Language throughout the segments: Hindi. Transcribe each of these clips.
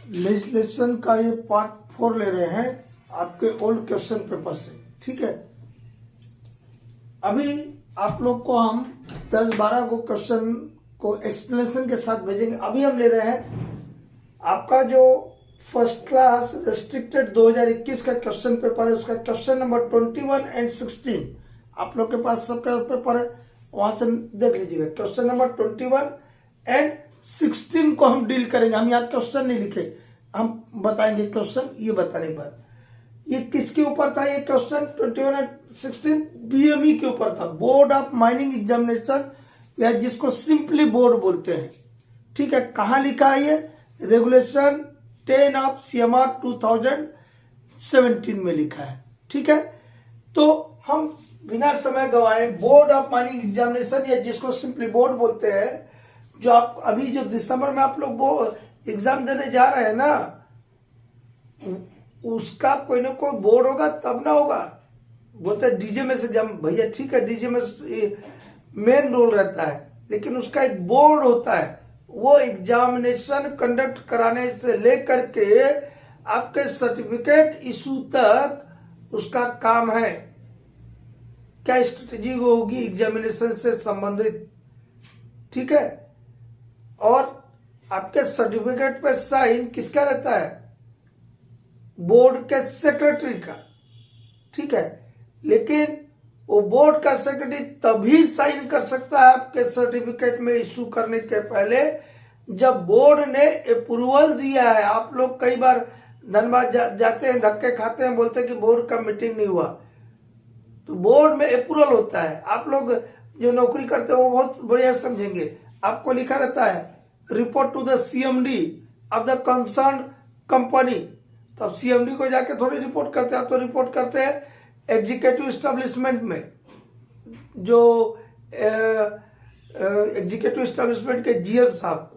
लेजिस्लेशन का ये पार्ट 4 ले रहे हैं आपके ओल्ड क्वेश्चन पेपर से। ठीक है, अभी आप लोग को हम 10-12 को क्वेश्चन को एक्सप्लेनेशन के साथ भेजेंगे। अभी हम ले रहे हैं आपका जो फर्स्ट क्लास रेस्ट्रिक्टेड 2021 का क्वेश्चन पेपर है, उसका क्वेश्चन नंबर 21 एंड 16 आप लोग के पास सबका पेपर है, वहां से देख लीजिएगा। क्वेश्चन नंबर 21 एंड 16 को हम डील करेंगे। हम यहाँ क्वेश्चन नहीं लिखे, हम बताएंगे क्वेश्चन। ये बताने के बाद ये किसके ऊपर था, ये क्वेश्चन 21 एंड 16 बीएमई के ऊपर था, बोर्ड ऑफ माइनिंग एग्जामिनेशन, या जिसको सिंपली बोर्ड बोलते हैं। ठीक है, कहाँ लिखा है ये? रेगुलेशन 10 ऑफ CMR 2017 में लिखा है। ठीक है, तो हम बिना समय गवाए बोर्ड ऑफ माइनिंग एग्जामिनेशन, या जिसको सिंपली बोर्ड बोलते हैं, जो आप अभी जो दिसंबर में आप लोग एग्जाम देने जा रहे हैं ना, उसका कोई ना कोई बोर्ड होगा तब ना होगा। बोलते हैं डीजे में से एग्जाम, भैया ठीक है डीजे में मेन रोल रहता है, लेकिन उसका एक बोर्ड होता है। वो एग्जामिनेशन कंडक्ट कराने से लेकर के आपके सर्टिफिकेट इशू तक उसका काम है। क्या स्ट्रेटेजी होगी एग्जामिनेशन से संबंधित। ठीक है, और आपके सर्टिफिकेट पे साइन किसका रहता है? बोर्ड के सेक्रेटरी का। ठीक है, लेकिन वो बोर्ड का सेक्रेटरी तभी साइन कर सकता है आपके सर्टिफिकेट में इशू करने के पहले, जब बोर्ड ने अप्रूवल दिया है। आप लोग कई बार धनबाद जाते हैं, धक्के खाते हैं, बोलते हैं कि बोर्ड का मीटिंग नहीं हुआ, तो बोर्ड में अप्रूवल होता है। आप लोग जो नौकरी करते हैं वो बहुत बढ़िया समझेंगे। आपको लिखा रहता है report to the CMD of the concern company. तो अब CMD को जाके थोड़ी रिपोर्ट करते हैं, आप तो रिपोर्ट करते हैं एग्जीक्यूटिव एस्टेब्लिशमेंट में, जो एग्जीक्यूटिव एस्टेब्लिशमेंट के GM साहब को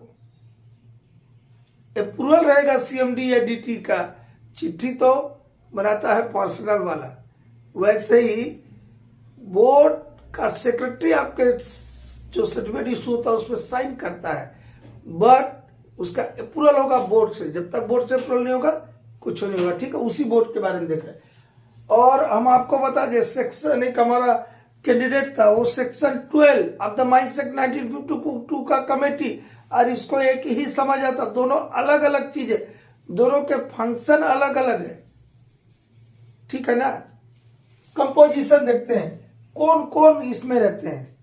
अप्रूवल रहेगा CMD या DT का। चिट्ठी तो बनाता है पर्सनल वाला, वैसे ही बोर्ड का सेक्रेटरी आपके जो सर्टिफिकेट इशू होता है उसमें साइन करता है, बट उसका अप्रूवल होगा बोर्ड से। जब तक बोर्ड से अप्रूवल नहीं होगा कुछ नहीं होगा। ठीक है, उसी बोर्ड के बारे में देख रहे हैं। और हम आपको बता दें, सेक्शन एक हमारा कैंडिडेट था, वो section 12 of the mines act 1952 का कमेटी, और इसको एक ही समझ आता। दोनों अलग अलग चीजें, दोनों के फंक्शन अलग अलग है। ठीक है ना। कंपोजिशन देखते हैं, कौन कौन इसमें रहते हैं।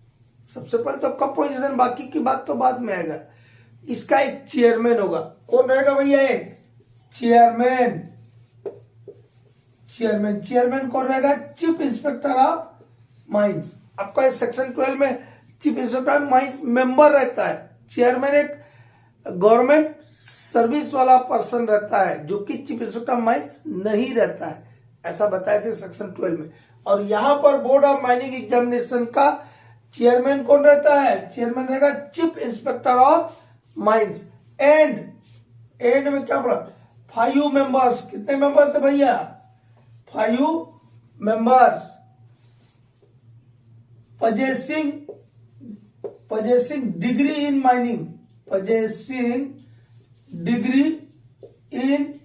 सबसे पहले तो कंपोजिशन, बाकी की बात तो बाद में आएगा। इसका एक चेयरमैन होगा। कौन रहेगा भैया? एक चेयरमैन। चेयरमैन कौन रहेगा? Chief inspector of mines. आपका सेक्शन 12 में chief inspector of mines member रहता है। चेयरमैन एक गवर्नमेंट सर्विस वाला पर्सन रहता है, जो कि चीफ इंस्पेक्टर ऑफ माइंस नहीं रहता है, ऐसा बताए थे सेक्शन 12 में। और यहां पर बोर्ड ऑफ माइनिंग एग्जामिनेशन का चेयरमैन कौन रहता है? चेयरमैन रहेगा chief inspector of mines. And में क्या बोला? 5 मेंबर्स। कितने मेंबर्स है भैया? 5 members. possessing degree in mining, possessing degree in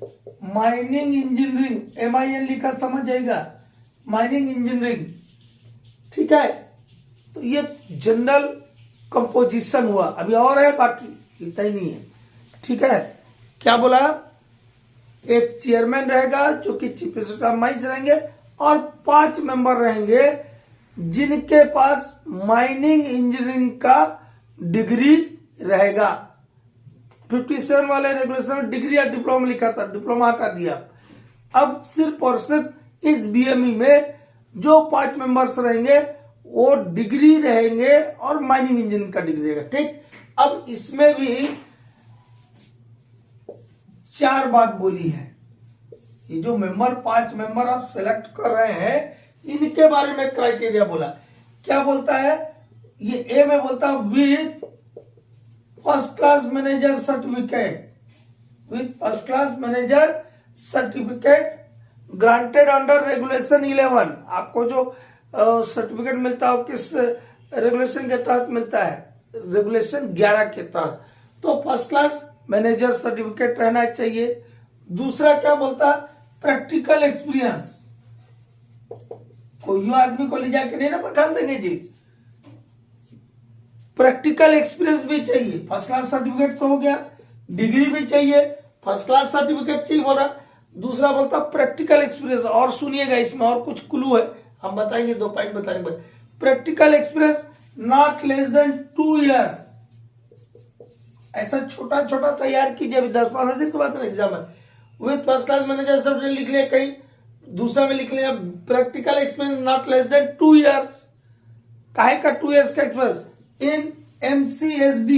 mining engineering, MIN लिखा समझ जाएगा, माइनिंग इंजीनियरिंग। ठीक है, तो ये जनरल कंपोजिशन हुआ। अभी और है, बाकी इतना ही नहीं है। ठीक है, क्या बोला? एक चेयरमैन रहेगा जो कि चीफ इंस्पेक्टर ऑफ माइंस रहेंगे, और 5 मेंबर रहेंगे जिनके पास माइनिंग इंजीनियरिंग का डिग्री रहेगा। 57 वाले रेगुलेशन में डिग्री या डिप्लोमा लिखा था, डिप्लोमा हटा दिया। अब सिर्फ और सिर्फ इस बीएमई में जो 5 मेंबर्स रहेंगे वो डिग्री रहेंगे और माइनिंग इंजीनियरिंग का डिग्री रहेगा। ठीक, अब इसमें भी 4 बात बोली है। ये जो मेंबर 5 मेंबर आप सेलेक्ट कर रहे हैं, इनके बारे में क्राइटेरिया बोला। क्या बोलता है? ये ए में बोलता है with first class manager certificate, with first class manager certificate granted under regulation 11। आपको जो सर्टिफिकेट मिलता है किस रेगुलेशन के तहत मिलता है? रेगुलेशन 11 के तहत। तो फर्स्ट क्लास मैनेजर सर्टिफिकेट रहना चाहिए। दूसरा क्या बोलता, प्रैक्टिकल एक्सपीरियंस। कोई आदमी को ले जाके नहीं ना बैठा देंगे जी, प्रैक्टिकल एक्सपीरियंस भी चाहिए। फर्स्ट क्लास सर्टिफिकेट तो हो गया, डिग्री भी चाहिए, फर्स्ट क्लास सर्टिफिकेट चाहिए बोला। दूसरा बोलता प्रैक्टिकल एक्सपीरियंस। और सुनिएगा, इसमें और कुछ क्लू है, हम बताएंगे, 2 पॉइंट बताएंगे। Practical experience not less than 2 years। ऐसा छोटा छोटा तैयार कीजिए, अभी 10-15 दिन के बाद एग्जाम है। विथ फर्स्ट क्लास मैनेजर सब लिख लिया, कहीं दूसरा में लिख लिया practical experience not less than 2 years। काहे का 2 years का experience? In MCSD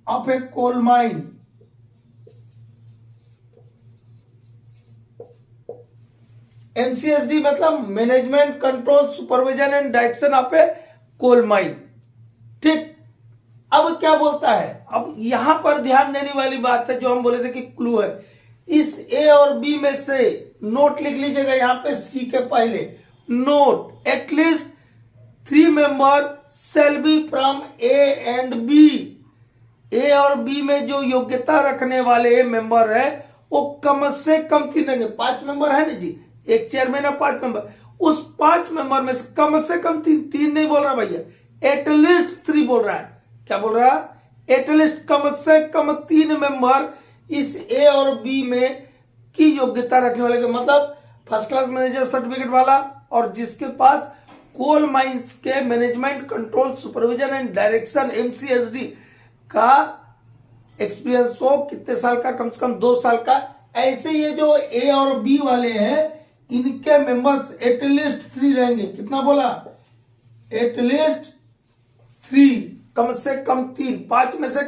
of a coal mine। MCSD मतलब management control supervision and direction of a coal mine. ठीक, अब क्या बोलता है, अब यहां पर ध्यान देने वाली बात है, जो हम बोले थे कि क्लू है। इस ए और बी में से नोट लिख लीजिएगा, यहां पे सी के पहले note, at least 3 member shall be from A and B. A और बी में जो योग्यता रखने वाले मेंबर है वो कम से कम 3 रहेंगे। 5 मेंबर है ना जी, एक चेयरमैन है, 5 मेंबर। उस 5 मेंबर में से कम 3 नहीं बोल रहा भैया, एटलीस्ट 3 बोल रहा है। क्या बोल रहा है? एटलीस्ट कम से कम 3 मेंबर इस ए और बी में की योग्यता रखने वाले के, मतलब फर्स्ट क्लास मैनेजर सर्टिफिकेट वाला और जिसके पास कोल माइंस के management control supervision and direction MCSD का एक्सपीरियंस हो। कितने साल का? कम से कम 2 साल का। ऐसे ये जो ए और बी वाले हैं, इनके मेंबर्स एटलीस्ट 3 रहेंगे। कितना बोला? एटलीस्ट 3, कम से कम 3। 5 में से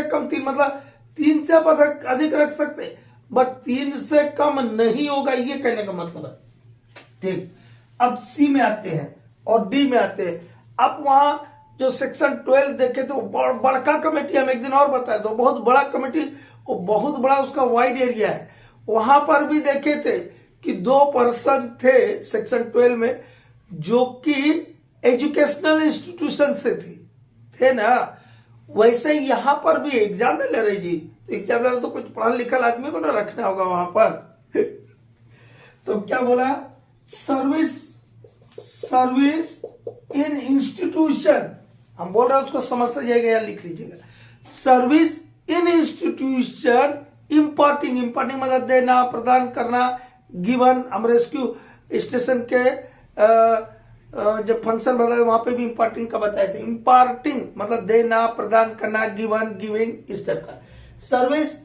कम 3, मतलब 3 से आप अधिक रख सकते हैं, बट 3 से कम नहीं होगा, ये कहने का मतलब है। ठीक, अब सी में आते हैं और डी में आते हैं। अब वहां जो सेक्शन 12 देखे तो बड़का कमेटी, हम एक दिन और बताए तो बहुत बड़ा कमेटी, वो बहुत बड़ा उसका वाइड एरिया है। वहां पर भी देखे थे कि 2 पर्सन थे सेक्शन 12 में जो कि एजुकेशनल इंस्टीट्यूशन से थे ना। वैसे यहां पर भी एग्जाम नहीं ले रही जी, एग्जाम ले रहे तो कुछ पढ़ा लिखा आदमी को ना रखना होगा वहां पर। तो क्या बोला? सर्विस इन इंस्टीट्यूशन, हम बोल रहे हैं उसको समझते जाइएगा या लिख लीजिएगा। सर्विस इन इंस्टीट्यूशन इम्पार्टिंग मतलब देना, प्रदान करना। गिवन, हम रेस्क्यू स्टेशन के जब फंक्शन बताए वहां पे भी इम्पार्टिंग का बताए थे। इम्पार्टिंग मतलब देना, प्रदान करना, गिवन, गिविंग, इस टाइप का। Service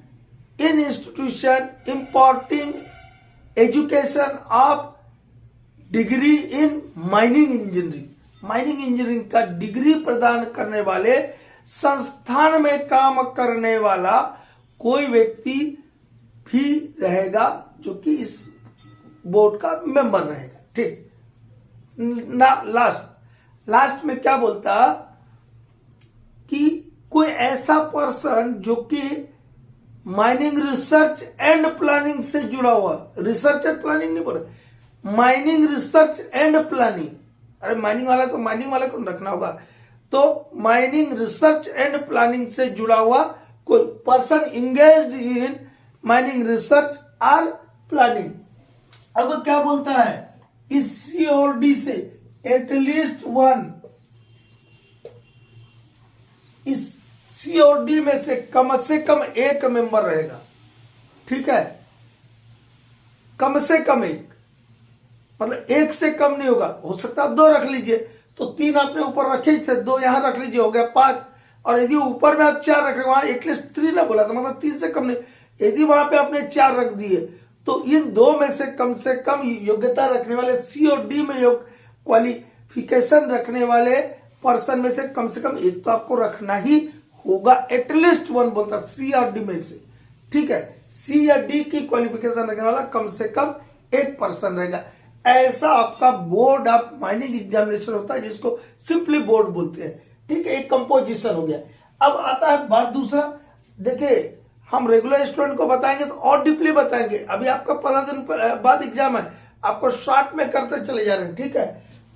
in institution imparting education of degree in mining engineering. Mining engineering का डिग्री प्रदान करने वाले संस्थान में काम करने वाला कोई व्यक्ति भी रहेगा जो कि इस बोर्ड का मेंबर रहेगा। ठीक ना। लास्ट में क्या बोलता कि कोई ऐसा पर्सन जो कि माइनिंग रिसर्च एंड प्लानिंग से जुड़ा हुआ। रिसर्च एंड प्लानिंग नहीं बोले, माइनिंग रिसर्च एंड प्लानिंग। अरे माइनिंग वाला तो माइनिंग वाले को रखना होगा। तो माइनिंग रिसर्च एंड प्लानिंग से जुड़ा हुआ कोई person engaged in mining research और प्लानिंग। अब क्या बोलता है? इस सी और डी से एटलीस्ट 1, इस सी और डी में से कम एक मेंबर रहेगा। ठीक है, कम से कम एक, मतलब 1 से कम नहीं होगा। हो सकता है आप 2 रख लीजिए, तो 3 आपने ऊपर रखे थे, 2 यहां रख लीजिए, हो गया 5। और यदि ऊपर में आप 4 रख रहे, वहां एटलीस्ट 3 ना बोला था, मतलब 3 से कम नहीं। यदि वहां पे आपने 4 रख दिए तो इन 2 में से कम योग्यता रखने वाले सी और डी में क्वालिफिकेशन रखने वाले पर्सन में से कम एक तो आपको रखना ही होगा। एटलीस्ट 1 बोलता सी और डी में से। ठीक है, सी या डी की क्वालिफिकेशन रखने वाला कम से कम एक पर्सन रहेगा। ऐसा आपका बोर्ड ऑफ माइनिंग एग्जामिनेशन होता है, जिसको सिंपली बोर्ड बोलते हैं। ठीक है, एक कंपोजिशन हो गया। अब आता है बात दूसरा। देखिए, हम रेगुलर स्टूडेंट को बताएंगे तो और डीपली बताएंगे। अभी आपका 15 दिन बाद एग्जाम है, आपको शॉर्ट में करते चले जा रहे हैं। ठीक है,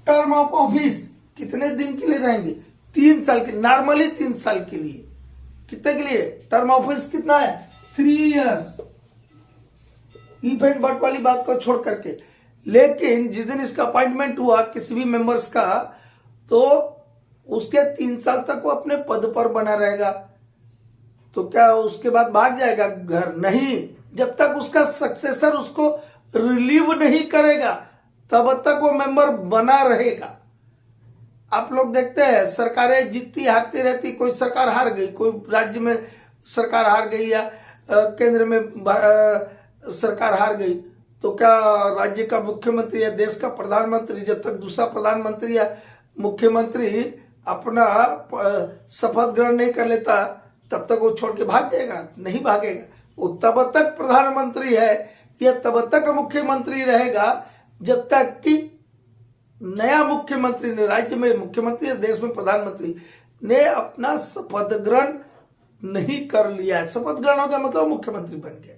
टर्म ऑफ ऑफिस कितने दिन के लिए रहेंगे? 3 साल के, नॉर्मली 3 साल के लिए। कितने के लिए? टर्म ऑफिस कितना है? 3 इयर्स, इफ एंड बट वाली बात को छोड़ करके। लेकिन जिस दिन इसका अपॉइंटमेंट हुआ किसी भी मेंबर्स का, तो उसके 3 साल तक वो अपने पद पर बना रहेगा। तो क्या उसके बाद भाग जाएगा घर? नहीं, जब तक उसका सक्सेसर उसको रिलीव नहीं करेगा तब तक वो मेंबर बना रहेगा। आप लोग देखते हैं सरकारें जीतती हारती रहती, कोई सरकार हार गई, कोई राज्य में सरकार हार गई या केंद्र में सरकार हार गई, तो क्या राज्य का मुख्यमंत्री या देश का प्रधानमंत्री जब तक दूसरा प्रधानमंत्री या मुख्यमंत्री अपना शपथ ग्रहण नहीं कर लेता तब तक वो छोड़ के भाग जाएगा? नहीं भागेगा। वो तब तक प्रधानमंत्री है या तब तक मुख्यमंत्री रहेगा जब तक कि नया मुख्यमंत्री ने, राज्य में मुख्यमंत्री या देश में प्रधानमंत्री ने अपना शपथ ग्रहण नहीं कर लिया है। शपथ ग्रहण हो गया मतलब मुख्यमंत्री बन गया।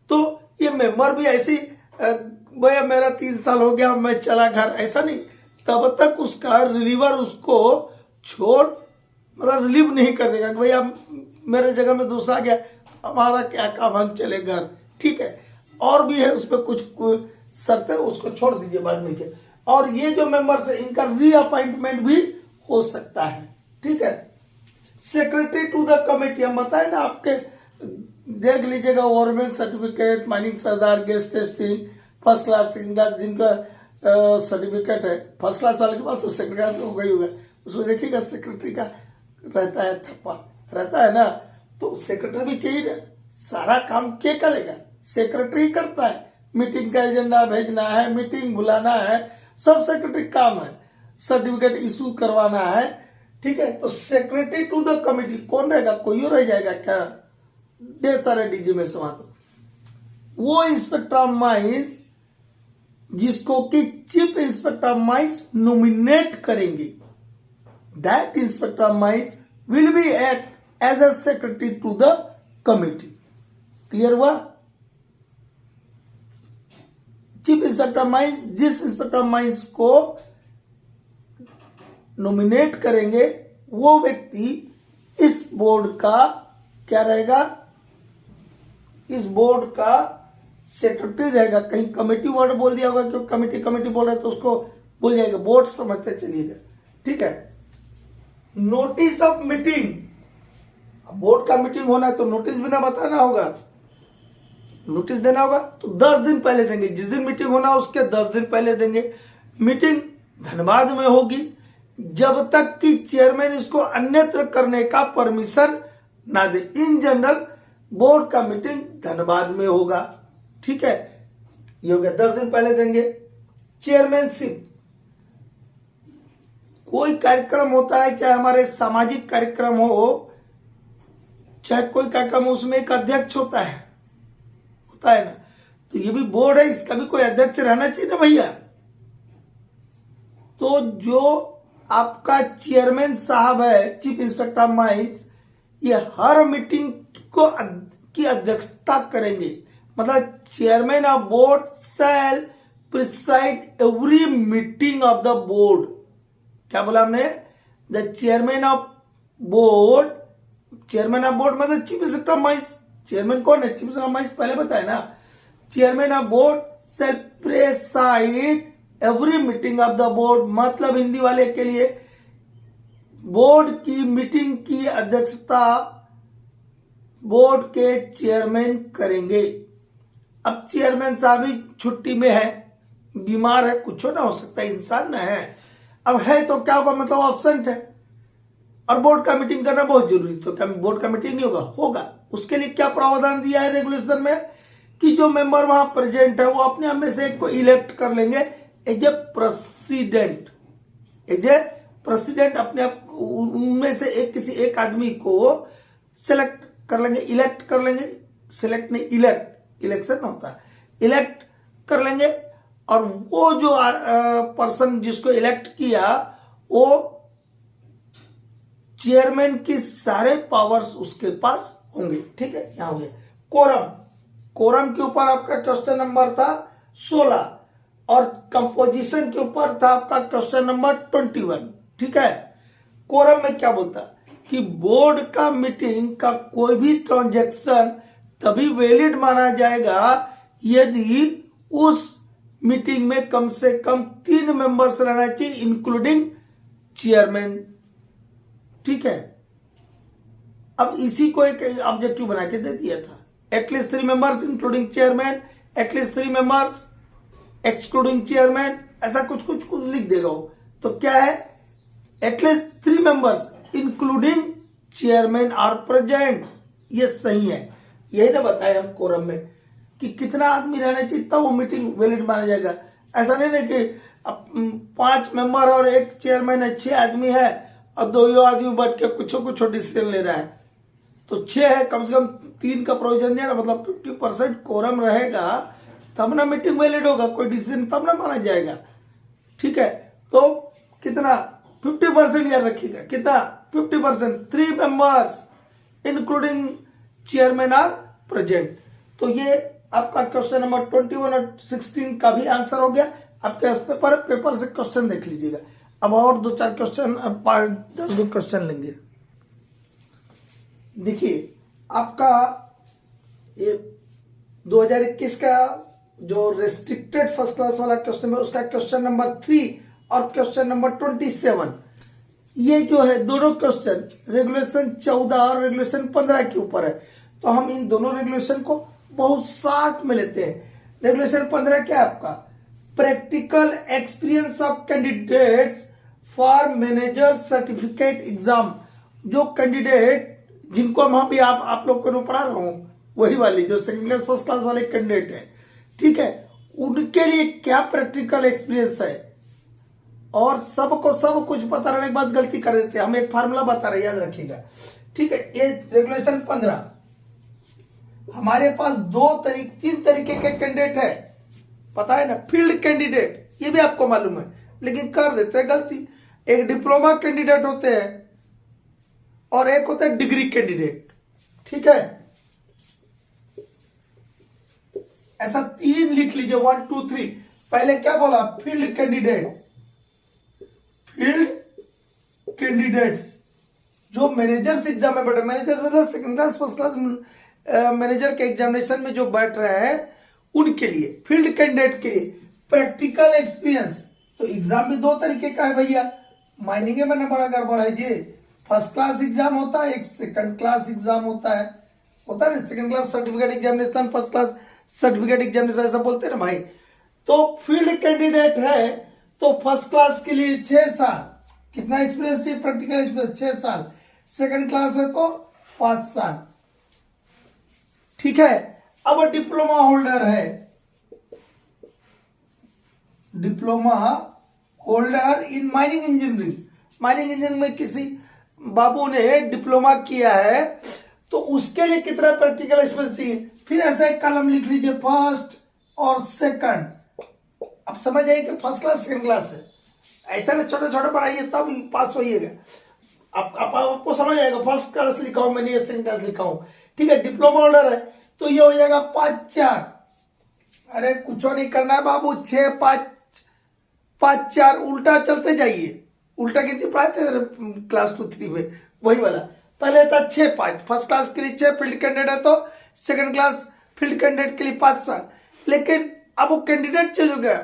तो ये मेंबर भी ऐसी भैया मेरा 3 साल हो गया मैं चला घर, ऐसा नहीं, तब तक उसका रिलीवर उसको छोड़ मतलब रिलीव नहीं कर देगा कि भैया मेरे जगह में दूसरा गया, हमारा क्या काम, हम चले घर, ठीक है। और भी है उसमें कुछ शर्तें, उसको छोड़ दीजिए बाद में के। और ये जो मेंबर्स है इनका रीअपॉइंटमेंट भी हो सकता है, ठीक है। सेक्रेटरी टू द कमेटी, हम बताए ना आपके, देख लीजिएगा ओवरमेन सर्टिफिकेट, माइनिंग सरदार, गेस्ट टेस्टिंग, फर्स्ट क्लास जिनका सर्टिफिकेट है, फर्स्ट क्लास वाले के पास तो सेकंड क्लास हो गई होगा, उसमें देखिएगा सेक्रेटरी का रहता है, ठप्पा रहता है ना, तो सेक्रेटरी भी चाहिए ना। सारा काम क्या करेगा? सेक्रेटरी करता है, मीटिंग का एजेंडा भेजना है, मीटिंग बुलाना है, सब सेक्रेटरी काम है, सर्टिफिकेट इशू करवाना है, ठीक है। तो सेक्रेटरी टू द कमिटी कौन रहेगा? कोई और रह जाएगा क्या? ढेर सारे डीजी में समा दो। वो इंस्पेक्टर ऑफ माइंस जिसको कि chief inspector of mines nominate करेंगे, that inspector of mines will be act as a secretary to the committee. Clear हुआ? चीफ इंस्पेक्टर ऑफ माइंस जिस इंस्पेक्टर ऑफ माइंस को नॉमिनेट करेंगे वो व्यक्ति इस बोर्ड का क्या रहेगा? इस बोर्ड का सेक्रेटरी रहेगा। कहीं कमेटी वर्ड बोल दिया होगा, क्योंकि कमेटी कमेटी बोल रहे तो उसको बोल जाएगा, बोर्ड समझते चलिएगा, ठीक है। नोटिस ऑफ मीटिंग, बोर्ड का मीटिंग होना है तो नोटिस भी ना बताना होगा, नोटिस देना होगा, तो 10 दिन पहले देंगे। जिस दिन मीटिंग होना उसके 10 दिन पहले देंगे। मीटिंग धनबाद में होगी जब तक कि चेयरमैन इसको अन्यत्र करने का परमिशन ना दे। इन जनरल बोर्ड का मीटिंग धनबाद में होगा, ठीक है। ये हो गया, 10 दिन पहले देंगे। चेयरमैनशिप, कोई कार्यक्रम होता है, चाहे हमारे सामाजिक कार्यक्रम हो, चाहे कोई कार्यक्रम, उसमें एक अध्यक्ष होता है ना, तो ये भी बोर्ड है, इसका भी कोई अध्यक्ष रहना चाहिए ना भैया। तो जो आपका चेयरमैन साहब है, चीफ इंस्पेक्टर ऑफ माइंस, ये हर मीटिंग को की अध्यक्षता करेंगे। मतलब chairman of board shall preside every meeting of the board. क्या बोला हमने? The chairman of board, chairman of board मतलब chief inspector of mines. Chairman कौन है? चीफ इंस्पेक्टर ऑफ माइंस, पहले बताया ना। Chairman of board shall preside every meeting of the board, मतलब हिंदी वाले के लिए बोर्ड की मीटिंग की अध्यक्षता बोर्ड के चेयरमैन करेंगे। अब चेयरमैन साहब ही छुट्टी में है, बीमार है, कुछ ना हो सकता है, इंसान ना है। अब है तो क्या होगा? मतलब एब्सेंट है और बोर्ड का मीटिंग करना बहुत जरूरी, तो क्या बोर्ड का मीटिंग नहीं होगा? होगा। उसके लिए क्या प्रावधान दिया है रेगुलेशन में कि जो मेंबर वहां प्रेजेंट है वो अपने में से एक को इलेक्ट कर लेंगे as a president. As a president अपने उनमें से एक किसी एक आदमी को सिलेक्ट कर लेंगे, इलेक्ट कर लेंगे, सिलेक्ट नहीं इलेक्ट, इलेक्शन होता है, इलेक्ट कर लेंगे। और वो जो पर्सन जिसको इलेक्ट किया वो चेयरमैन की सारे पावर्स उसके पास होंगे, ठीक है। यहां हो गया कोरम। कोरम के ऊपर आपका क्वेश्चन नंबर था 16 और कंपोजिशन के ऊपर था आपका क्वेश्चन नंबर 21, ठीक है। कोरम में क्या बोलता है कि बोर्ड का मीटिंग का कोई भी ट्रांजैक्शन तभी वैलिड माना जाएगा यदि उस मीटिंग में कम से कम 3 मेंबर्स रहना चाहिए इंक्लूडिंग चेयरमैन। ठीक है, अब इसी को एक ऑब्जेक्टिव बना के दे दिया था, at least 3 members including chairman, at least 3 members excluding chairman, ऐसा कुछ लिख देगा वो। तो क्या है, at least 3 members including chairman are present, ये सही है। यही ना बताया हम कोरम में कि कितना आदमी रहना चाहिए तब वो मीटिंग वैलिड माना जाएगा। ऐसा नहीं ना कि 5 मेंबर और 1 चेयरमैन है, 6 आदमी है और 2 आदमी बैठ के कुछ डिसीजन ले रहा है, तो 6 है, कम से कम 3 का प्रोविजन है ना, मतलब 50% कोरम रहेगा तब ना मीटिंग वैलिड होगा, कोई डिसीजन तब ना माना जाएगा। ठीक है, तो कितना 50% याद रखिएगा, कितना 50%, 3 members including chairman are present. तो ये आपका क्वेश्चन नंबर 21 और 16 का भी आंसर हो गया। आपके पेपर से क्वेश्चन देख लीजिएगा। अब और 2-4 क्वेश्चन, 10 क्वेश्चन लेंगे। देखिए आपका ये 2021 का जो रेस्ट्रिक्टेड फर्स्ट क्लास वाला क्वेश्चन है उसका क्वेश्चन नंबर 3 और क्वेश्चन नंबर 27, ये जो है दोनों क्वेश्चन रेगुलेशन 14 और रेगुलेशन 15 के ऊपर है। तो हम इन दोनों रेगुलेशन को बहुत शॉर्ट में लेते हैं। रेगुलेशन 15 क्या है आपका, practical experience of candidates for manager certificate exam. जो कैंडिडेट जिनको हम अभी आप लोग को पढ़ा रहा हूं, वही वाली जो सेकंड क्लास फर्स्ट क्लास वाले कैंडिडेट है, ठीक है, उनके लिए क्या प्रैक्टिकल एक्सपीरियंस है। और सबको सब कुछ पता रहने के बाद गलती कर देते हैं। हम एक फार्मूला बता रहे, याद रखिएगा। ठीक है, ये रेगुलेशन 15, हमारे पास 3 तरीके के कैंडिडेट है, पता है ना, फील्ड कैंडिडेट, ये भी आपको मालूम है, लेकिन कर देते हैं गलती। एक डिप्लोमा कैंडिडेट होते हैं और एक होता है डिग्री कैंडिडेट। ठीक है, ऐसा 3 लिख लीजिए, 1 2 3। पहले क्या बोला, फील्ड कैंडिडेट, फील्ड कैंडिडेट्स जो मैनेजर्स एग्जाम में बैठे, मैनेजर्स मतलब second class first class manager के एग्जामिनेशन में जो बैठ रहे हैं उनके लिए, फील्ड कैंडिडेट के लिए प्रैक्टिकल एक्सपीरियंस। तो एग्जाम भी 2 तरीके का है भैया, माइनिंग में ना बड़ा गड़बड़ है जी। फर्स्ट क्लास एग्जाम होता है, एक सेकंड क्लास एग्जाम होता है ना, second class certificate examination, first class certificate examination, ऐसा बोलते हैं ना भाई। तो फील्ड कैंडिडेट है तो फर्स्ट क्लास के लिए 6 साल, कितना एक्सपीरियंस चाहिए, प्रैक्टिकल एक्सपीरियंस 6 साल। सेकंड क्लास है तो 5 साल। ठीक है, अब डिप्लोमा होल्डर है, diploma holder in mining engineering, mining engineering में किसी बाबू ने डिप्लोमा किया है तो उसके लिए कितना प्रैक्टिकल एक्सपीरियंस चाहिए। फिर ऐसा एक कॉलम लिख लीजिए, फर्स्ट और सेकंड। अब समझ आइए कि फर्स्ट क्लास सेकंड क्लास है, ऐसा ना छोटे छोटे बनाइए तब पास होइएगा। आपको समझ आएगा, फर्स्ट क्लास लिखा हूं मैंने, सेकंड क्लास लिखा हूं। ठीक है, डिप्लोमा होल्डर है तो ये हो जाएगा 5-4। अरे कुछ नहीं करना है बाबू, 6-5-5-4 उल्टा चलते जाइए। उल्टा कितनी पढ़ाते थे क्लास 2-3 में, वही वाला। पहले था 6-5, फर्स्ट क्लास के लिए 6, फील्ड कैंडिडेट है तो सेकंड क्लास फील्ड कैंडिडेट के लिए 5 साल। लेकिन अब वो कैंडिडेट चेंज हो गया,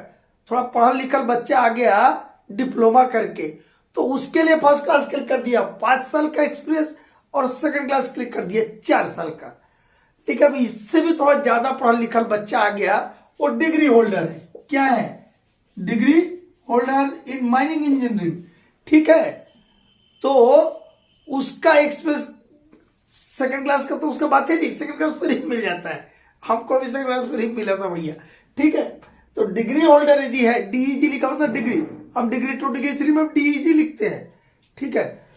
थोड़ा पढ़ा लिखा बच्चा आ गया डिप्लोमा करके, तो उसके लिए फर्स्ट क्लास के लिए कर दिया 5 साल का एक्सपीरियंस और सेकंड क्लास के लिए कर दिया 4 साल का। लेकिन अब इससे भी थोड़ा ज्यादा पढ़ा लिखा बच्चा आ गया, वो डिग्री होल्डर है। क्या है, degree holder in mining engineering. ठीक है, तो उसका एक्सपीरियंस सेकंड क्लास का तो उसका बात है नहीं, सेकंड क्लास पर ही मिल जाता है, हमको भी सेकंड क्लास पर ही मिला था भैया। ठीक है, तो डिग्री होल्डर यदि है, डीईजी लिखा मतलब डिग्री, हम डिग्री 2 डिग्री 3 में डीईजी लिखते हैं। ठीक है,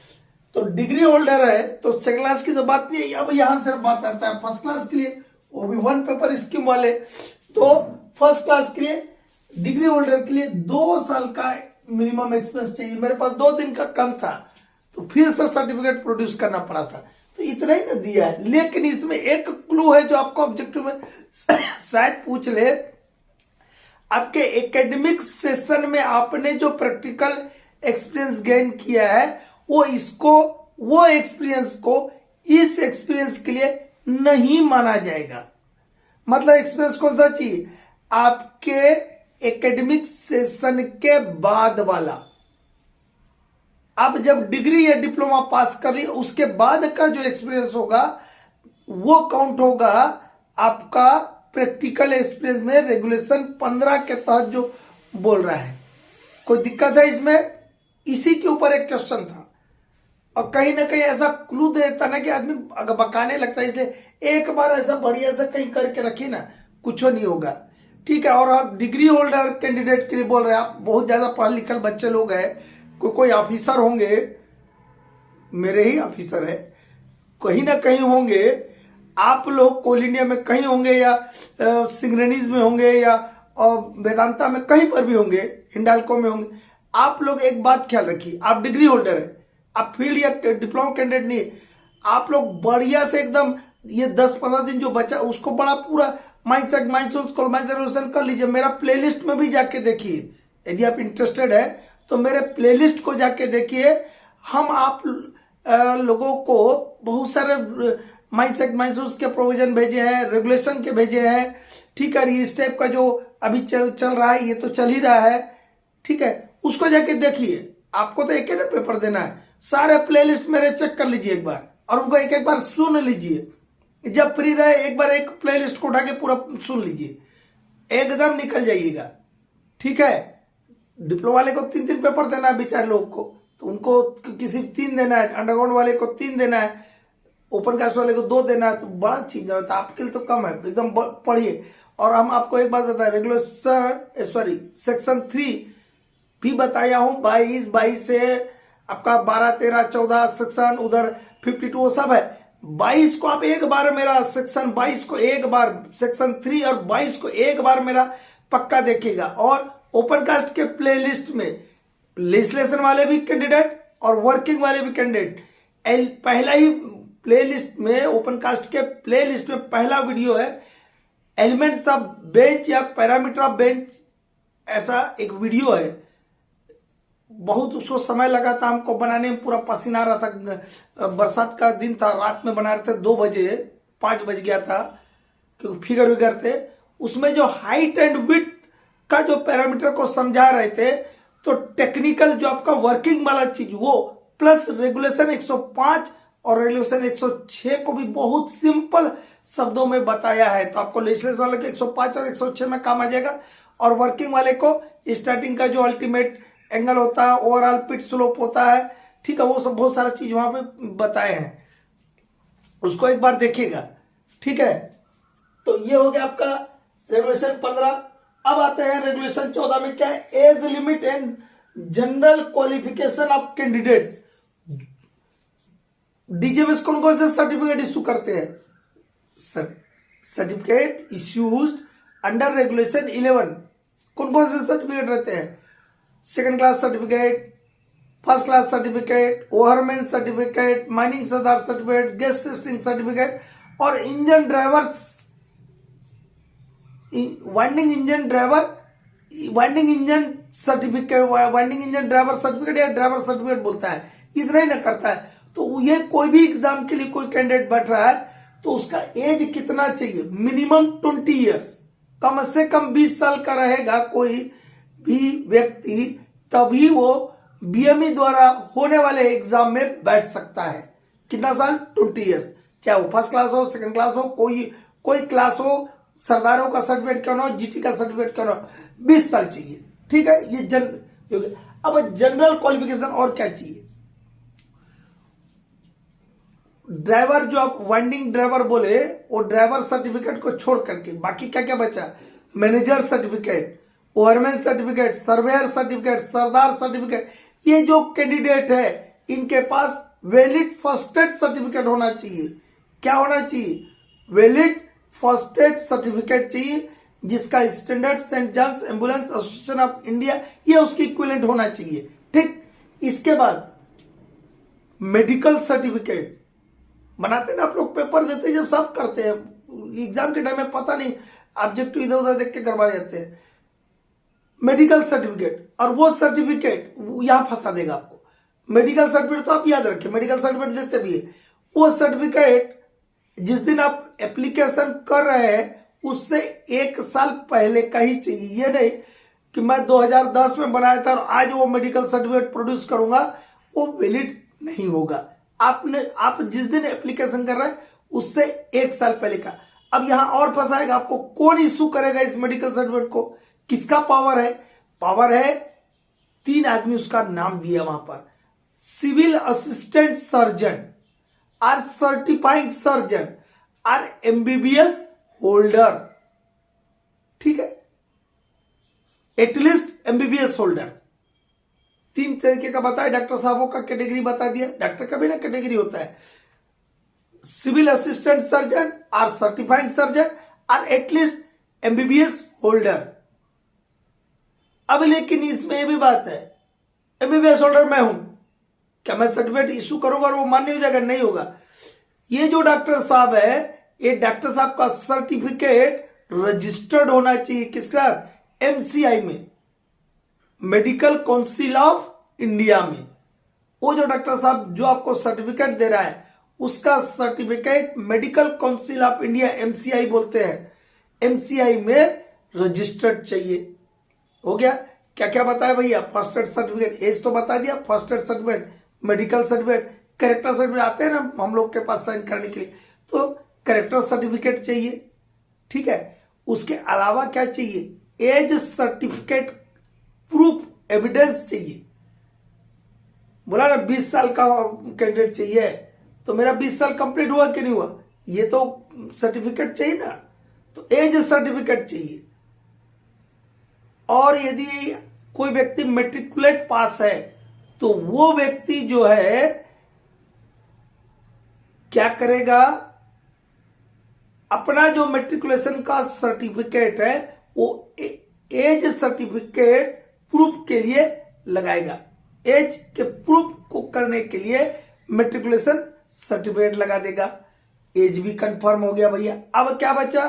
तो डिग्री होल्डर है तो सेकंड क्लास की तो बात नहीं है। अब यहां सिर्फ बात आता है फर्स्ट क्लास के लिए, वो भी 1 पेपर स्कीम वाले। तो फर्स्ट क्लास के लिए डिग्री होल्डर के लिए 2 साल का मिनिमम एक्सपीरियंस चाहिए। मेरे पास 2 दिन का कम था तो फिर से सर्टिफिकेट प्रोड्यूस करना पड़ा था, तो इतना ही ना दिया है। लेकिन इसमें एक क्लू है जो आपको ऑब्जेक्टिव में शायद पूछ ले, आपके एकेडमिक सेशन में आपने जो प्रैक्टिकल एक्सपीरियंस गेन किया है वो एक्सपीरियंस को इस एक्सपीरियंस के लिए नहीं माना जाएगा। मतलब एक्सपीरियंस कौन सा चाहिए? आपके एकेडमिक सेशन के बाद वाला। आप जब डिग्री या डिप्लोमा पास कर ली उसके बाद का जो एक्सपीरियंस होगा वो काउंट होगा आपका प्रैक्टिकल एक्सपीरियंस में, रेगुलेशन 15 के तहत जो बोल रहा है। कोई दिक्कत है इसमें? इसी के ऊपर एक क्वेश्चन था और कहीं ना कहीं ऐसा क्लू देता ना कि आदमी अगर बकाने लगता है, इसलिए एक बार ऐसा बढ़िया सा कहीं करके रखिए ना, कुछ नहीं होगा। ठीक है। और आप डिग्री होल्डर कैंडिडेट के लिए बोल रहे हैं, आप बहुत ज्यादा पढ़े लिखे बच्चे लोग हैं, कोई ऑफिसर होंगे, मेरे ही ऑफिसर है, कहीं ना कहीं होंगे, आप लोग कोल इंडिया में कहीं होंगे या सिंग्रेनीज में होंगे या वेदांता में कहीं पर भी होंगे, हिंडाल्को में होंगे। आप लोग एक बात ख्याल रखिए, आप डिग्री होल्डर है, आप फील्ड या डिप्लोमा कैंडिडेट नहीं है, आप लोग बढ़िया से एकदम ये 10-15 दिन जो बचा उसको बड़ा पूरा माइंड कर लीजिए। मेरा प्लेलिस्ट में भी जाके देखिए, यदि आप इंटरेस्टेड है तो मेरे प्लेलिस्ट को जाके देखिए। हम आप लोगों को बहुत सारे माइंड के प्रोविजन भेजे हैं, रेगुलेशन के भेजे हैं। ठीक है। इस टाइप का जो अभी चल रहा है, ये तो चल ही रहा है। ठीक है, उसको जाके देखिए। आपको तो एक ही ना पेपर देना है, सारे प्लेलिस्ट मेरे चेक कर लीजिए एक बार और उनको एक बार सुन लीजिए। जब फ्री रहे एक बार एक प्लेलिस्ट को उठा के पूरा सुन लीजिए, एकदम निकल जाइएगा। ठीक है। डिप्लोमा वाले को 3 पेपर देना है बेचारे लोग को, तो उनको किसी 3 देना है, अंडरग्राउंड वाले को 3 देना है, ओपन कास्ट वाले को 2 देना है, तो बड़ा चीज है। तो आपके लिए तो कम है, एकदम पढ़िए। और हम आपको एक बात बताए, रेगुलेशन सेक्शन 3 भी बताया हूं, 22 से आपका 12, 13, 14 सेक्शन, उधर 52 वो सब है। 22 को आप एक बार मेरा सेक्शन 22 को एक बार, सेक्शन 3 और 22 को एक बार मेरा पक्का देखिएगा। और ओपन कास्ट के प्लेलिस्ट में लेजिस्लेशन वाले भी कैंडिडेट और वर्किंग वाले भी कैंडिडेट, पहला ही प्लेलिस्ट में, ओपन कास्ट के प्लेलिस्ट में पहला वीडियो है एलिमेंट्स ऑफ बेंच या पैरामीटर ऑफ बेंच, ऐसा एक वीडियो है। बहुत उसको समय लगा था हमको बनाने में, पूरा पसीना आ रहा था, बरसात का दिन था, रात में बना रहे थे 2 बजे, 5 बज गया था, क्योंकि फिगर विगर थे। उसमें जो हाइट एंड विड्थ का जो पैरामीटर को समझा रहे थे, तो टेक्निकल जो आपका वर्किंग वाला चीज वो प्लस रेगुलेशन 105 और रेगुलेशन 106 को भी बहुत सिंपल शब्दों में बताया है। तो आपको लेजिस्लेशन वाले के 105 और 106 में काम आ जाएगा, और वर्किंग वाले को स्टार्टिंग का जो अल्टीमेट एंगल होता है, ओवरऑल पिट स्लोप होता है, ठीक है, वो सब बहुत सारा चीज वहां पे बताए हैं, उसको एक बार देखिएगा। ठीक है। तो ये हो गया आपका रेगुलेशन 15। अब आते हैं रेगुलेशन 14 में, क्या है? Age limit and general qualification of candidates. DGMS कौन कौन से सर्टिफिकेट इश्यू करते हैं? सर्टिफिकेट इश्यूज अंडर रेगुलेशन 11 कौन कौन से सर्टिफिकेट रहते हैं? Second class certificate, first class certificate, overman certificate, mining sardar certificate, gas testing certificate और engine driver, winding engine driver certificate या ड्राइवर सर्टिफिकेट बोलता है, इतना ही ना करता है। तो ये कोई भी एग्जाम के लिए कोई कैंडिडेट बैठ रहा है तो उसका एज कितना चाहिए? मिनिमम 20 ईयर्स, कम से कम 20 साल का रहेगा कोई भी व्यक्ति, तभी वो बीएमई द्वारा होने वाले एग्जाम में बैठ सकता है। कितना साल? 20 ईयर्स। चाहे वो फर्स्ट क्लास हो, सेकंड क्लास हो, कोई क्लास हो, सरदारों का सर्टिफिकेट क्यों ना हो, जीटी का सर्टिफिकेट क्यों ना हो, 20 साल चाहिए। ठीक है। ये अब जनरल क्वालिफिकेशन और क्या चाहिए? ड्राइवर, जो आप वाइंडिंग ड्राइवर बोले, वो ड्राइवर सर्टिफिकेट को छोड़ करके बाकी क्या क्या बचा? Manager certificate, overman certificate, surveyor certificate, sardar certificate. ये जो कैंडिडेट है इनके पास वैलिड फर्स्ट एड सर्टिफिकेट होना चाहिए। क्या होना चाहिए? वैलिड फर्स्ट एड सर्टिफिकेट चाहिए, जिसका standard Saint John's Ambulance Association of India, ये उसकी इक्विवेलेंट होना चाहिए। ठीक। इसके बाद मेडिकल सर्टिफिकेट बनाते ना आप लोग, पेपर देते जब सब करते हैं, एग्जाम के टाइम में पता नहीं ऑब्जेक्टिव इधर उधर देख के करवा जाते हैं। मेडिकल सर्टिफिकेट, और वो सर्टिफिकेट यहां फंसा देगा आपको। मेडिकल सर्टिफिकेट तो आप याद रखें, मेडिकल सर्टिफिकेट देते भी है, वो सर्टिफिकेट जिस दिन आप एप्लीकेशन कर रहे हैं उससे 1 साल पहले का ही चाहिए। ये नहीं कि मैं 2010 में बनाया था और आज वो मेडिकल सर्टिफिकेट प्रोड्यूस करूंगा, वो वैलिड नहीं होगा। आप जिस दिन एप्लीकेशन कर रहे हैं उससे 1 साल पहले का। अब यहां और फंसाएगा आपको, कौन इश्यू करेगा इस मेडिकल सर्टिफिकेट को, किसका पावर है? पावर है 3 आदमी, उसका नाम दिया वहां पर, सिविल असिस्टेंट सर्जन और सर्टिफाइंग सर्जन और एमबीबीएस होल्डर। ठीक है, एटलीस्ट एमबीबीएस होल्डर। 3 तरीके का बताया, डॉक्टर साहबों का कैटेगरी बता दिया, डॉक्टर का भी ना कैटेगरी होता है, सिविल असिस्टेंट सर्जन और सर्टिफाइंग सर्जन और एटलीस्ट एमबीबीएस होल्डर। अब लेकिन इसमें यह भी बात है, एमबीबीएस होल्डर मैं हूं, क्या मैं सर्टिफिकेट इशू करूंगा और वो मान्य हो जाएगा? नहीं होगा। ये जो डॉक्टर साहब है, ये डॉक्टर साहब का सर्टिफिकेट रजिस्टर्ड होना चाहिए किसके साथ? एमसीआई में, मेडिकल काउंसिल ऑफ इंडिया में। वो जो डॉक्टर साहब जो आपको सर्टिफिकेट दे रहा है उसका certificate medical council of India, MCI बोलते हैं, एमसीआई में रजिस्टर्ड चाहिए। हो गया? क्या क्या बताया भैया? फर्स्ट एड सर्टिफिकेट, एज तो बता दिया, first aid certificate, medical certificate, character certificate आते हैं ना हम लोग के पास साइन करने के लिए, तो कैरेक्टर सर्टिफिकेट चाहिए। ठीक है, उसके अलावा क्या चाहिए? एज सर्टिफिकेट प्रूफ एविडेंस चाहिए। बोला ना 20 साल का कैंडिडेट चाहिए, तो मेरा 20 साल कंप्लीट हुआ कि नहीं हुआ, ये तो सर्टिफिकेट चाहिए ना, तो एज सर्टिफिकेट चाहिए। और यदि कोई व्यक्ति मैट्रिकुलेट पास है तो वो व्यक्ति जो है क्या करेगा? अपना जो मैट्रिकुलेशन का सर्टिफिकेट है वो एज सर्टिफिकेट प्रूफ के लिए लगाएगा। एज के प्रूफ को करने के लिए मैट्रिकुलेशन सर्टिफिकेट लगा देगा। एज भी कंफर्म हो गया भैया। अब क्या बचा?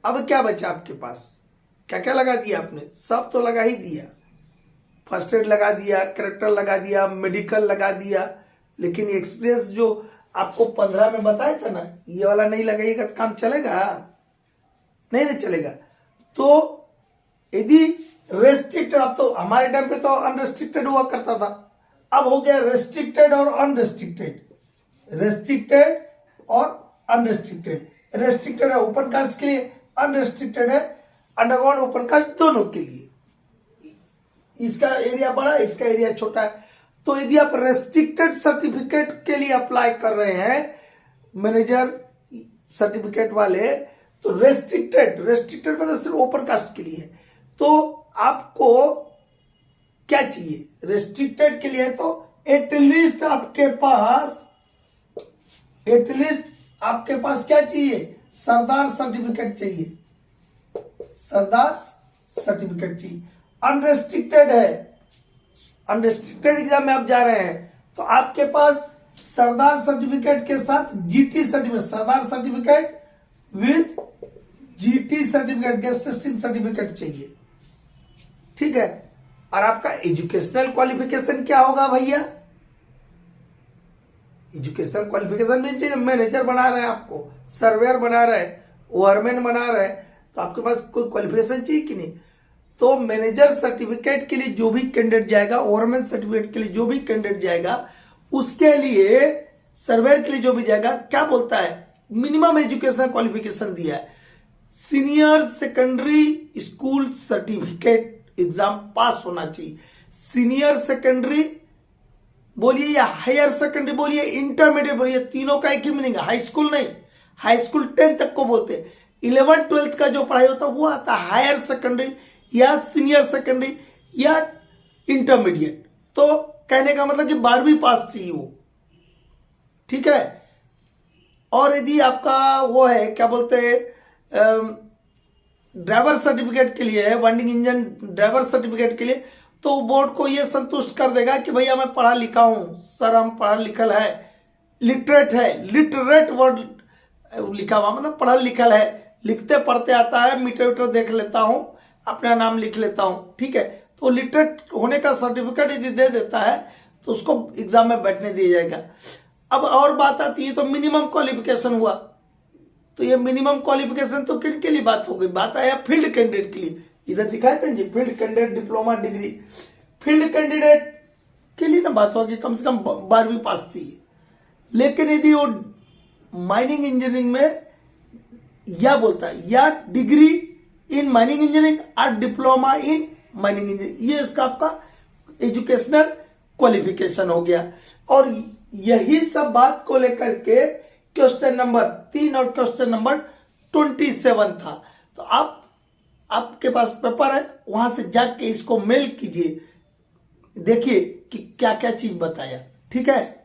अब क्या बचा आपके पास? क्या क्या लगा दिया आपने? सब तो लगा ही दिया, फर्स्ट एड लगा दिया, कैरेक्टर लगा दिया, मेडिकल लगा दिया, लेकिन एक्सपीरियंस जो आपको 15 में बताया था ना, ये वाला नहीं लगाइएगा तो काम चलेगा? नहीं चलेगा। तो यदि रेस्ट्रिक्टेड, अब तो हमारे टाइम पे तो अनरेस्ट्रिक्टेड हुआ करता था, अब हो गया रेस्ट्रिक्टेड और अनरेस्ट्रिक्टेड, रेस्ट्रिक्टेड और अनरेस्ट्रिक्टेड। रेस्ट्रिक्टेड है ओपन कास्ट के लिए, अनरेस्ट्रिक्टेड है अंडरग्राउंड ओपन कास्ट दोनों के लिए। इसका एरिया बड़ा है, इसका एरिया छोटा है। तो यदि आप रेस्ट्रिक्टेड सर्टिफिकेट के लिए अप्लाई कर रहे हैं, मैनेजर सर्टिफिकेट वाले, तो रेस्ट्रिक्टेड मतलब सिर्फ ओपन कास्ट के लिए। तो आपको क्या चाहिए? रेस्ट्रिक्टेड के लिए तो एटलीस्ट आपके पास क्या चाहिए? सरदार सर्टिफिकेट चाहिए, सरदार सर्टिफिकेट चाहिए। अनरेस्ट्रिक्टेड है, अनरेस्ट्रिक्टेड एग्जाम में आप जा रहे हैं तो आपके पास सरदार सर्टिफिकेट के साथ GT certificate, sardar certificate with GT certificate, gas testing certificate चाहिए। ठीक है, और आपका एजुकेशनल क्वालिफिकेशन क्या होगा भैया? एजुकेशनल क्वालिफिकेशन भी चाहिए। मैनेजर बना रहे हैं आपको, सर्वेयर बना रहे हैं, ओवरमैन बना रहे हैं, तो आपके पास कोई क्वालिफिकेशन चाहिए कि नहीं? तो मैनेजर सर्टिफिकेट के लिए जो भी कैंडिडेट जाएगा, ओवरमैन सर्टिफिकेट के लिए जो भी कैंडिडेट जाएगा, उसके लिए सर्वेयर के लिए जो भी जाएगा, क्या बोलता है? मिनिमम एजुकेशनल क्वालिफिकेशन दिया है, senior secondary school certificate exam पास होना चाहिए। सीनियर सेकेंडरी बोलिए या हायर सेकेंडरी बोलिए, इंटरमीडिएट बोलिए, तीनों का एक ही मीनिंग है। हाई स्कूल नहीं, हाई स्कूल 10 तक को बोलते हैं। 11 12 का जो पढ़ाई होता है वो आता है हायर सेकेंडरी या सीनियर सेकेंडरी या इंटरमीडिएट। तो कहने का मतलब कि 12वीं पास चाहिए वो। ठीक है, और यदि आपका वो है क्या बोलते हैं ड्राइवर सर्टिफिकेट के लिए है, वंडिंग इंजन ड्राइवर सर्टिफिकेट के लिए, तो बोर्ड को यह संतुष्ट कर देगा कि भैया मैं पढ़ा लिखा हूं, सर हम पढ़ा लिखल है, लिटरेट है, लिटरेट वर्ड लिखा हुआ मतलब पढ़ा लिखल है, लिखते पढ़ते आता है, मीटर वीटर देख लेता हूं, अपना नाम लिख लेता हूं। ठीक है, तो लिटरेट होने का सर्टिफिकेट यदि दे देता है तो उसको एग्जाम में बैठने दिया जाएगा। अब और बात आती है तो मिनिमम क्वालिफिकेशन हुआ, तो ये मिनिमम क्वालिफिकेशन तो किन के लिए बात हो गई, बात आया फील्ड कैंडिडेट के लिए। इधर दिखाए थे जी field candidate diploma degree, field candidate के लिए ना बात होगी, कम से कम 12वीं पास चाहिए। लेकिन यदि वो माइनिंग इंजीनियरिंग में या बोलता है या डिग्री इन माइनिंग इंजीनियरिंग और डिप्लोमा इन माइनिंग इंजीनियरिंग, ये इसका आपका एजुकेशनल क्वालिफिकेशन हो गया। और यही सब बात को लेकर के क्वेश्चन नंबर 3 और क्वेश्चन नंबर 27 था। तो आप आपके पास पेपर है, वहां से जाके इसको मेल कीजिए, देखिए कि क्या क्या चीज बताया। ठीक है।